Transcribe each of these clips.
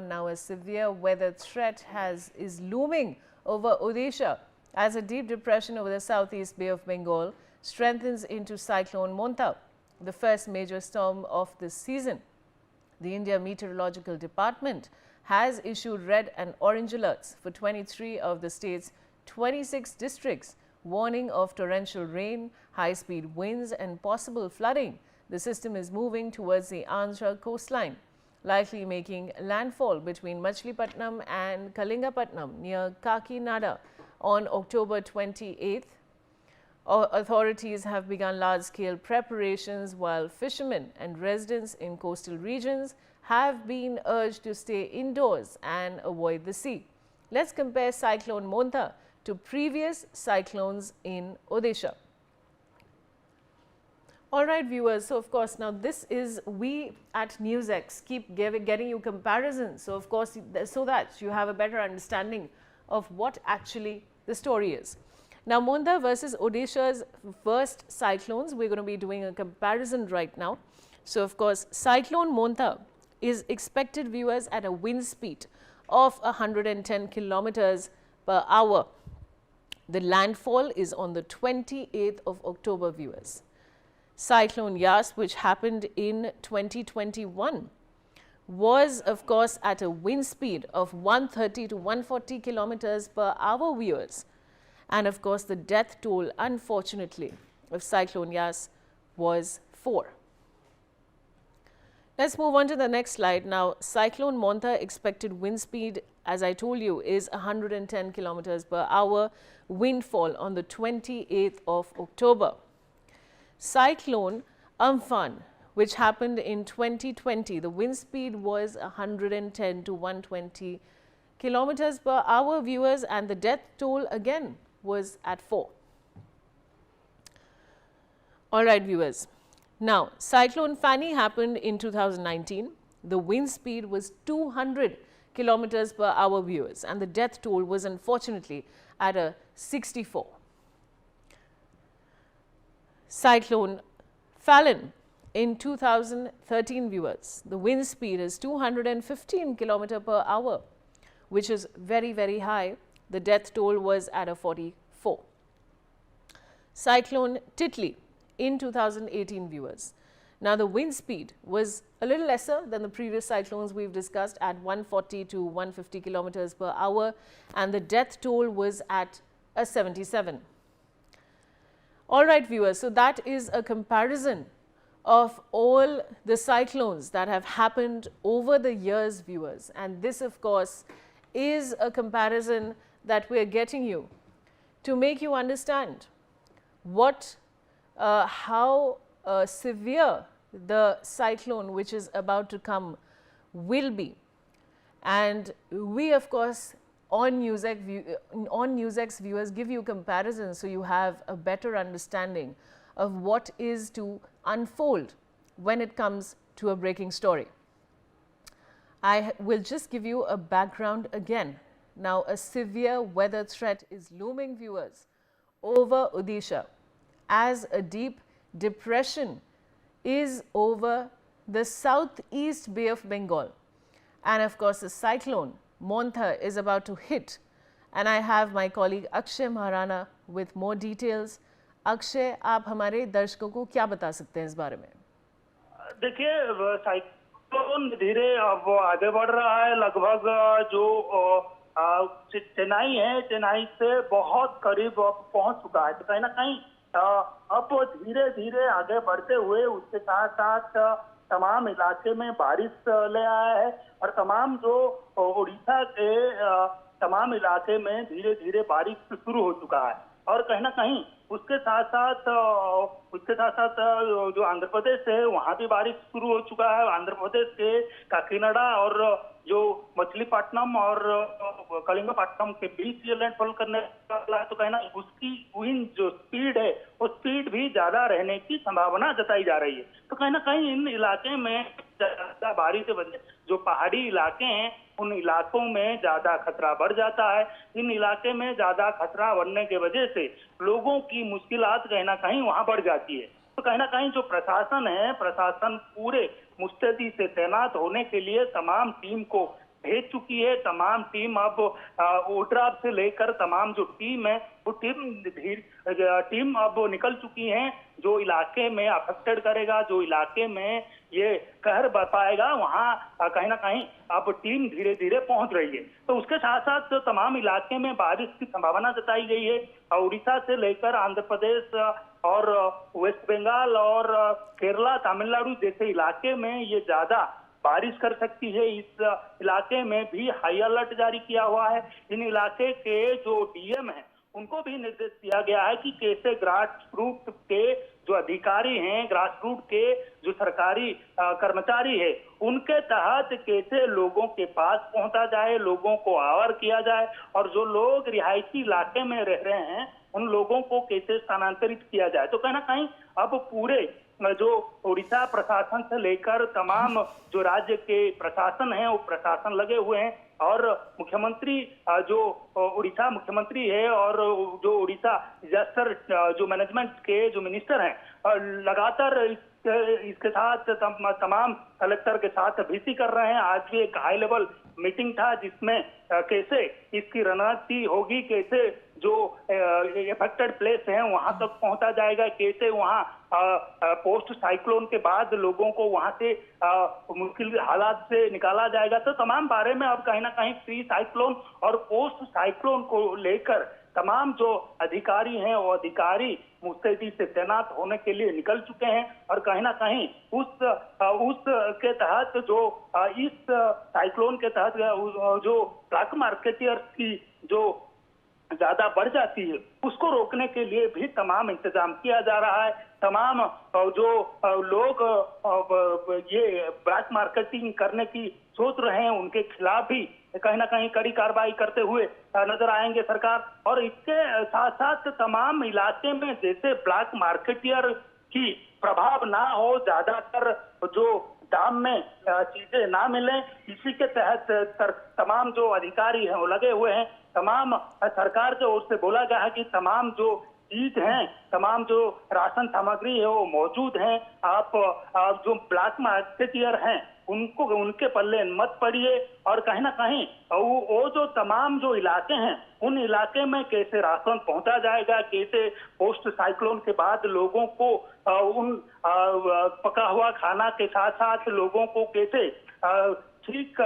Now a severe weather threat is looming over Odisha as a deep depression over the southeast Bay of Bengal strengthens into cyclone Monta, the first major storm of this season. The India Meteorological Department has issued red and orange alerts for 23 of the state's 26 districts, warning of torrential rain, high-speed winds and possible flooding. The system is moving towards the Andhra coastline, likely making landfall between Machilipatnam and Kalingapatnam near Kakinada on October 28th. Authorities have begun large-scale preparations, while fishermen and residents in coastal regions have been urged to stay indoors and avoid the sea. Let's compare Cyclone Monta to previous cyclones in Odisha. All right, viewers. So, of course, now this is we at NewsX keep getting you comparisons. So, of course, so that you have a better understanding of what actually the story is. Now, Monta versus Odisha's first cyclones, we're going to be doing a comparison right now. So, of course, Cyclone Monta is expected, viewers, at a wind speed of 110 kilometers per hour. The landfall is on the 28th of October, viewers. Cyclone Yas, which happened in 2021, was, of course, at a wind speed of 130 to 140 kilometers per hour, viewers. And, of course, the death toll, unfortunately, of Cyclone Yas was 4. Let's move on to the next slide. Now, Cyclone Monta expected wind speed, as I told you, is 110 kilometers per hour, windfall on the 28th of October. Cyclone Amphan, which happened in 2020, the wind speed was 110 to 120 kilometers per hour, viewers, and the death toll again was at 4. All right, viewers. Now, Cyclone Fani happened in 2019. The wind speed was 200 kilometers per hour, viewers, and the death toll was unfortunately at a 64. Cyclone Fallon in 2013, viewers, the wind speed is 215 kilometers per hour, which is very, very high. The death toll was at a 44. Cyclone Titli in 2018, viewers. Now, the wind speed was a little lesser than the previous cyclones we've discussed at 140 to 150 kilometers per hour, and the death toll was at a 77. All right, viewers, so that is a comparison of all the cyclones that have happened over the years, viewers. And this, of course, is a comparison that we are getting you to make you understand what, how severe the cyclone which is about to come will be. And we, of course, on NewsX viewers give you comparisons so you have a better understanding of what is to unfold when it comes to a breaking story. I will just give you a background again. Now, a severe weather threat is looming, viewers, over Odisha as a deep depression is over the southeast Bay of Bengal. And of course, the cyclone Monta is about to hit. And I have my colleague Akshay Maharana with more details. Akshay, आप हमारे दर्शकों को क्या बता सकते हैं इस बारे में? देखिए, साइक्लोन धीरे अब आगे बढ़ रहा है। लगभग जो चेन्नई है, चेन्नई से बहुत करीब पहुंच चुका है। तो कहीं ना कहीं अब धीरे धीरे आगे बढ़ते हुए उसके साथ साथ तमाम इलाके में बारिश ले आया है और तमाम जो उड़ीसा के तमाम इलाके में धीरे धीरे बारिश शुरू हो चुका है। और कहीं ना कहीं उसके साथ साथ जो आंध्र प्रदेश है वहां भी बारिश शुरू हो चुका है। आंध्र प्रदेश के काकीनाडा और जो मछलीपट्टनम और कलिंगपट्टनम के बीच ये लैंडफॉल करने वाला है। तो कहना उसकी विंड जो स्पीड है वो स्पीड भी ज्यादा रहने की संभावना जताई जा रही है। तो कहीं ना कहीं इन इलाके में ज्यादा बारिश से वजह जो पहाड़ी इलाके हैं उन इलाकों में ज्यादा खतरा बढ़ जाता है। इन इलाके में ज्यादा खतरा बढ़ने की वजह से लोगों की मुश्किलात कहीं ना कहीं वहां बढ़ जाती है। तो कहीं ना कहीं जो प्रशासन है, प्रशासन पूरे मुस्तैदी से तैनात होने के लिए तमाम टीम को भेज चुकी है। तमाम टीम अब ओड्राफ से लेकर तमाम जो टीम है वो टीम अब निकल चुकी है। जो इलाके में अफेक्टेड करेगा, जो इलाके में ये कहर बरपाएगा, वहां कहीं ना कहीं अब टीम धीरे धीरे पहुंच रही है। तो उसके साथ साथ तमाम इलाके में बारिश की संभावना जताई गई है। उड़ीसा से लेकर आंध्र प्रदेश और वेस्ट बंगाल और केरला, तमिलनाडु जैसे इलाके में ये ज्यादा बारिश कर सकती है। इस इलाके में भी हाई अलर्ट जारी किया हुआ है। इन इलाके के जो डीएम हैं उनको भी निर्देश दिया गया है कि कैसे ग्रास रूट के जो अधिकारी हैं, ग्रास रूट के जो सरकारी कर्मचारी है, उनके तहत कैसे लोगों के पास पहुंचा जाए, लोगों को अवेयर किया जाए, और जो लोग रिहायशी इलाके में रह रहे हैं उन लोगों को कैसे स्थानांतरित किया जाए। तो कहीं ना कहीं अब पूरे जो उड़ीसा प्रशासन से लेकर तमाम जो राज्य के प्रशासन है वो प्रशासन लगे हुए हैं। और मुख्यमंत्री जो उड़ीसा मुख्यमंत्री है और जो उड़ीसा डिजास्टर जो मैनेजमेंट के जो मिनिस्टर हैं लगातार इसके साथ तमाम कलेक्टर के साथ भीसी कर रहे हैं। आज भी एक हाई लेवल मीटिंग था जिसमें कैसे इसकी रणनीति होगी, कैसे जो इफेक्टेड प्लेस हैं वहां तक पहुंचा जाएगा, कैसे वहां पोस्ट साइक्लोन के बाद लोगों को वहां से मुश्किल हालात से निकाला जाएगा। तो तमाम बारे में अब कहीं ना कहीं प्री साइक्लोन और पोस्ट साइक्लोन को लेकर तमाम जो अधिकारी हैं वो अधिकारी मुस्तैदी से तैनात होने के लिए निकल चुके हैं। और कहीं ना कहीं उस के तहत जो इस साइक्लोन के तहत जो ब्लैक मार्केटियर्स की जो ज्यादा बढ़ जाती है उसको रोकने के लिए भी तमाम इंतजाम किया जा रहा है। तमाम जो लोग ये ब्लैक मार्केटिंग करने की सोच रहे हैं उनके खिलाफ भी कहीं ना कहीं कड़ी कार्रवाई करते हुए नजर आएंगे सरकार। और इसके साथ साथ तमाम इलाके में जैसे ब्लैक मार्केटियर की प्रभाव ना हो, ज्यादातर जो दाम में चीजें ना मिले, इसी के तहत तमाम जो अधिकारी हैं वो लगे हुए हैं। तमाम सरकार की ओर से बोला गया है कि तमाम जो चीज हैं, तमाम जो राशन सामग्री है वो मौजूद हैं। आप जो ब्लैक मार्केटियर हैं उनको उनके पल्ले मत पड़िए। और कहीं ना कहीं वो जो तमाम जो इलाके हैं उन इलाके में कैसे राशन पहुंचा जाएगा, कैसे पोस्ट साइक्लोन के बाद लोगों को उन पका हुआ खाना के साथ साथ लोगों को कैसे ठीक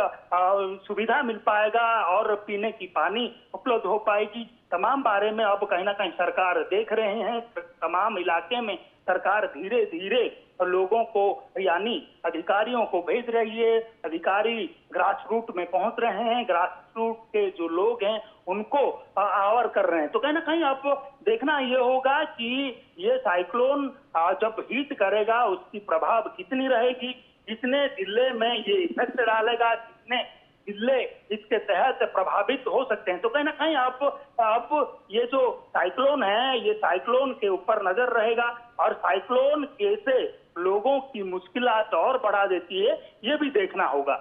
सुविधा मिल पाएगा और पीने की पानी उपलब्ध हो पाएगी, तमाम बारे में अब कहीं ना कहीं सरकार देख रहे हैं। तमाम इलाके में सरकार धीरे धीरे लोगों को यानी अधिकारियों को भेज रही है। अधिकारी ग्रास रूट में पहुंच रहे हैं, ग्रास रूट के जो लोग हैं उनको अवेयर कर रहे हैं। तो कहीं ना कहीं अब देखना ये होगा कि ये साइक्लोन जब हिट करेगा उसकी प्रभाव कितनी रहेगी, कितने जिले में ये इफेक्ट डालेगा, कितने जिले इसके तहत प्रभावित हो सकते हैं। तो कहीं ना कहीं अब ये जो साइक्लोन है ये साइक्लोन के ऊपर नजर रहेगा और साइक्लोन कैसे लोगों की मुश्किलात और बढ़ा देती है ये भी देखना होगा।